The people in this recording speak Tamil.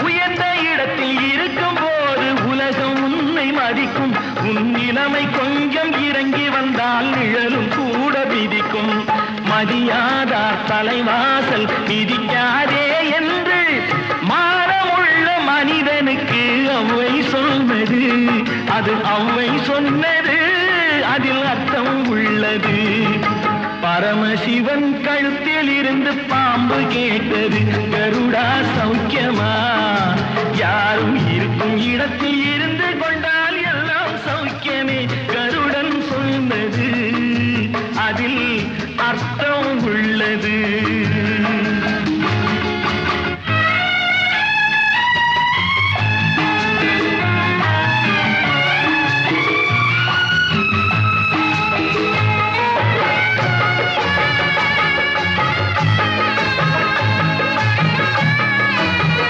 உயர்ந்த இடத்தில் இருக்கும் போது உலகம் உன்னை மதிக்கும். உன் நிலைமை கொஞ்சம் இறங்கி வந்தால் நிழலும் கூட விதிக்கும். மதியாதார் தலைவாசல் மிதிக்காதே என்று மானமுள்ள மனிதனுக்கு அவ்வை சொன்னது. அது அவ்வை சொன்னது, அதில் அர்த்தம் உள்ளது. பரமசிவன் கழுத்தில் இருந்து பாம்பு கேட்டது, கருடா சௌக்கியம்